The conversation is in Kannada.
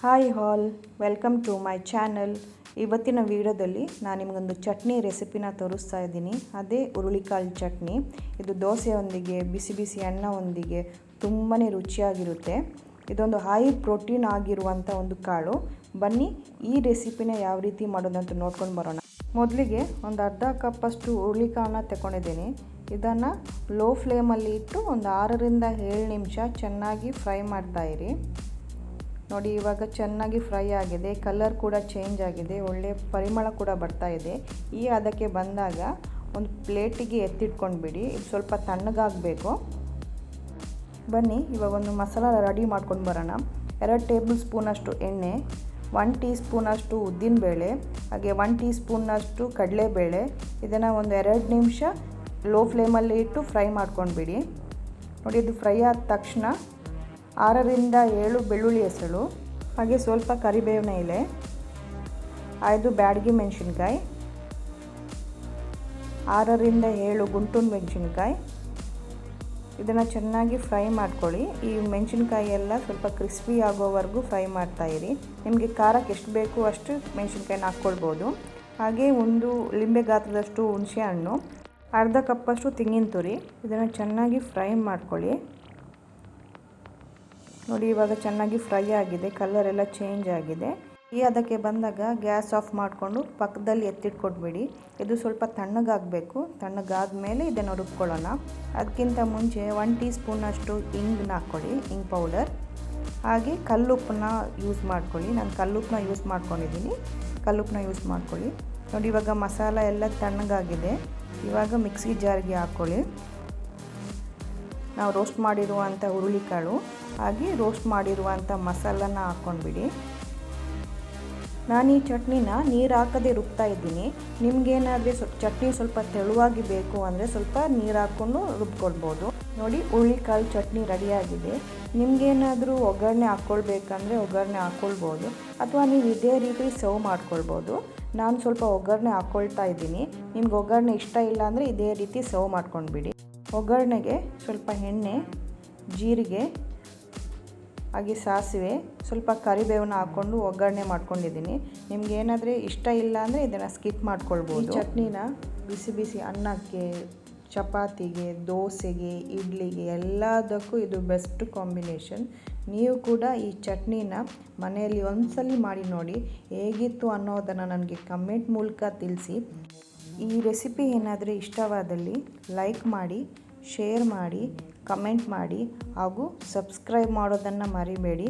Hi all, welcome to my channel. ಇವತ್ತಿನ ವಿಡಿಯೋದಲ್ಲಿ ನಾನು ನಿಮಗೊಂದು ಚಟ್ನಿ ರೆಸಿಪಿನ ತೋರಿಸ್ತಾ ಇದ್ದೀನಿ. ಅದೇ ಹುರುಳಿಕಾಳು ಚಟ್ನಿ. ಇದು ದೋಸೆಯೊಂದಿಗೆ, ಬಿಸಿ ಬಿಸಿ ಅನ್ನದೊಂದಿಗೆ ತುಂಬಾ ರುಚಿಯಾಗಿರುತ್ತೆ. ಇದೊಂದು ಹೈ ಪ್ರೋಟೀನ್ ಆಗಿರುವಂಥ ಒಂದು ಕಾಳು. ಬನ್ನಿ ಈ ರೆಸಿಪಿನ ಯಾವ ರೀತಿ ಮಾಡೋದಂತ ನೋಡ್ಕೊಂಡು ಬರೋಣ. ಮೊದಲಿಗೆ ಒಂದು ಅರ್ಧ ಕಪ್ಪಷ್ಟು ಹುರುಳಿಕಾಳನ್ನ ತಗೊಂಡಿದ್ದೀನಿ. ಇದನ್ನು ಲೋ ಫ್ಲೇಮಲ್ಲಿ ಇಟ್ಟು ಒಂದು 6ರಿಂದ 7 ನಿಮಿಷ ಚೆನ್ನಾಗಿ ಫ್ರೈ ಮಾಡ್ತಾಯಿರಿ. ನೋಡಿ, ಇವಾಗ ಚೆನ್ನಾಗಿ ಫ್ರೈ ಆಗಿದೆ, ಕಲರ್ ಕೂಡ ಚೇಂಜ್ ಆಗಿದೆ, ಒಳ್ಳೆ ಪರಿಮಳ ಕೂಡ ಬರ್ತಾ ಇದೆ. ಈ ಅದಕ್ಕೆ ಬಂದಾಗ ಒಂದು ಪ್ಲೇಟಿಗೆ ಎತ್ತಿಟ್ಕೊಂಡ್ಬಿಡಿ. ಇದು ಸ್ವಲ್ಪ ತಣ್ಣಗಾಗಬೇಕು. ಬನ್ನಿ ಇವಾಗ ಒಂದು ಮಸಾಲ ರೆಡಿ ಮಾಡ್ಕೊಂಡು ಬರೋಣ. 2 ಟೇಬಲ್ ಸ್ಪೂನಷ್ಟು ಎಣ್ಣೆ, 1 ಟೀ ಸ್ಪೂನಷ್ಟು ಉದ್ದಿನಬೇಳೆ, ಹಾಗೆ 1 ಟೀ ಸ್ಪೂನಷ್ಟು ಕಡಲೆಬೇಳೆ. ಇದನ್ನು ಒಂದು 2 ನಿಮಿಷ ಲೋ ಫ್ಲೇಮಲ್ಲಿ ಇಟ್ಟು ಫ್ರೈ ಮಾಡ್ಕೊಂಡ್ಬಿಡಿ. ನೋಡಿ, ಇದು ಫ್ರೈ ಆದ ತಕ್ಷಣ 6ರಿಂದ 7 ಬೆಳ್ಳುಳ್ಳಿ ಹೆಸಳು, ಹಾಗೆ ಸ್ವಲ್ಪ ಕರಿಬೇವಿನ ಎಲೆ, 5 ಬ್ಯಾಡಗಿ ಮೆಣಸಿನ್ಕಾಯಿ, 6ರಿಂದ 7 ಗುಂಟೂರು ಮೆಣಸಿನ್ಕಾಯಿ. ಇದನ್ನು ಚೆನ್ನಾಗಿ ಫ್ರೈ ಮಾಡ್ಕೊಳ್ಳಿ. ಈ ಮೆಣಸಿನ್ಕಾಯಿ ಎಲ್ಲ ಸ್ವಲ್ಪ ಕ್ರಿಸ್ಪಿ ಆಗೋವರೆಗೂ ಫ್ರೈ ಮಾಡ್ತಾಯಿರಿ. ನಿಮಗೆ ಖಾರಕ್ಕೆ ಎಷ್ಟು ಬೇಕು ಅಷ್ಟು ಮೆಣಸಿನ್ಕಾಯಿನ ಹಾಕ್ಕೊಳ್ಬೋದು. ಹಾಗೆ ಒಂದು ಲಿಂಬೆ ಗಾತ್ರದಷ್ಟು ಹುಣಸೆ ಹಣ್ಣು, ಅರ್ಧ ಕಪ್ಪಷ್ಟು ತೆಂಗಿನ ತುರಿ. ಇದನ್ನು ಚೆನ್ನಾಗಿ ಫ್ರೈ ಮಾಡ್ಕೊಳ್ಳಿ. ನೋಡಿ, ಇವಾಗ ಚೆನ್ನಾಗಿ ಫ್ರೈ ಆಗಿದೆ, ಕಲರ್ ಎಲ್ಲ ಚೇಂಜ್ ಆಗಿದೆ. ಅದಕ್ಕೆ ಬಂದಾಗ ಗ್ಯಾಸ್ ಆಫ್ ಮಾಡಿಕೊಂಡು ಪಕ್ಕದಲ್ಲಿ ಎತ್ತಿಟ್ಕೊಟ್ಬಿಡಿ. ಇದು ಸ್ವಲ್ಪ ತಣ್ಣಗಾಗಬೇಕು. ತಣ್ಣಗಾದ ಮೇಲೆ ಇದನ್ನು ರುಬ್ಕೊಳ್ಳೋಣ. ಅದಕ್ಕಿಂತ ಮುಂಚೆ 1 ಟೀ ಸ್ಪೂನಷ್ಟು ಇಂಗನ್ನ ಹಾಕ್ಕೊಳ್ಳಿ, ಇಂಗ್ ಪೌಡರ್. ಹಾಗೆ ಕಲ್ಲುಪ್ಪನ್ನ ಯೂಸ್ ಮಾಡ್ಕೊಳ್ಳಿ. ನಾನು ಕಲ್ಲುಪ್ಪನ್ನ ಯೂಸ್ ಮಾಡ್ಕೊಂಡಿದ್ದೀನಿ, ಕಲ್ಲುಪ್ಪನ್ನ ಯೂಸ್ ಮಾಡ್ಕೊಳ್ಳಿ. ನೋಡಿ, ಇವಾಗ ಮಸಾಲ ಎಲ್ಲ ತಣ್ಣಗಾಗಿದೆ. ಇವಾಗ ಮಿಕ್ಸಿ ಜಾರ್ಗೆ ಹಾಕ್ಕೊಳ್ಳಿ. ನಾವು ರೋಸ್ಟ್ ಮಾಡಿರುವಂಥ ಹುರುಳಿಕಾಳು ಹಾಗೆ ರೋಸ್ಟ್ ಮಾಡಿರುವಂಥ ಮಸಾಲನ ಹಾಕ್ಕೊಂಡ್ಬಿಡಿ. ನಾನು ಈ ಚಟ್ನಿನ ನೀರು ಹಾಕದೆ ರುಬ್ತಾ ಇದ್ದೀನಿ. ನಿಮಗೇನಾದರೆ ಚಟ್ನಿ ಸ್ವಲ್ಪ ತೆಳುವಾಗಿ ಬೇಕು ಅಂದರೆ ಸ್ವಲ್ಪ ನೀರು ಹಾಕ್ಕೊಂಡು ರುಬ್ಕೊಳ್ಬೋದು. ನೋಡಿ, ಹುರುಳಿಕಾಳು ಚಟ್ನಿ ರೆಡಿಯಾಗಿದೆ. ನಿಮಗೇನಾದರೂ ಒಗ್ಗರಣೆ ಹಾಕ್ಕೊಳ್ಬೇಕಂದ್ರೆ ಒಗ್ಗರಣೆ ಹಾಕ್ಕೊಳ್ಬೋದು, ಅಥವಾ ನೀವು ಇದೇ ರೀತಿ ಸರ್ವ್ ಮಾಡ್ಕೊಳ್ಬೋದು. ನಾನು ಸ್ವಲ್ಪ ಒಗ್ಗರಣೆ ಹಾಕ್ಕೊಳ್ತಾ ಇದ್ದೀನಿ. ನಿಮ್ಗೆ ಒಗ್ಗರಣೆ ಇಷ್ಟ ಇಲ್ಲ ಅಂದರೆ ಇದೇ ರೀತಿ ಸರ್ವ್ ಮಾಡ್ಕೊಂಡ್ಬಿಡಿ. ಒಗ್ಗರಣೆಗೆ ಸ್ವಲ್ಪ ಎಣ್ಣೆ, ಜೀರಿಗೆ, ಹಾಗೆ ಸಾಸಿವೆ, ಸ್ವಲ್ಪ ಕರಿಬೇವನ್ನ ಹಾಕ್ಕೊಂಡು ಒಗ್ಗರಣೆ ಮಾಡ್ಕೊಂಡಿದ್ದೀನಿ. ನಿಮ್ಗೆ ಏನಾದರೆ ಇಷ್ಟ ಇಲ್ಲ ಅಂದರೆ ಇದನ್ನು ಸ್ಕಿಪ್ ಮಾಡ್ಕೊಳ್ಬೋದು. ಈ ಚಟ್ನಿನ ಬಿಸಿ ಬಿಸಿ ಅನ್ನಕ್ಕೆ, ಚಪಾತಿಗೆ, ದೋಸೆಗೆ, ಇಡ್ಲಿಗೆ ಎಲ್ಲದಕ್ಕೂ ಇದು ಬೆಸ್ಟ್ ಕಾಂಬಿನೇಷನ್. ನೀವು ಕೂಡ ಈ ಚಟ್ನಿನ ಮನೆಯಲ್ಲಿ ಒಂದ್ಸಲಿ ಮಾಡಿ ನೋಡಿ. ಹೇಗಿತ್ತು ಅನ್ನೋದನ್ನು ನನಗೆ ಕಮೆಂಟ್ ಮೂಲಕ ತಿಳಿಸಿ. ಈ ರೆಸಿಪಿ ಏನಾದರೂ ಇಷ್ಟವಾದಲ್ಲಿ ಲೈಕ್ ಮಾಡಿ, ಶೇರ್ ಮಾಡಿ, ಕಮೆಂಟ್ ಮಾಡಿ, ಹಾಗೂ ಸಬ್ಸ್ಕ್ರೈಬ್ ಮಾಡೋದನ್ನು ಮರಿಬೇಡಿ.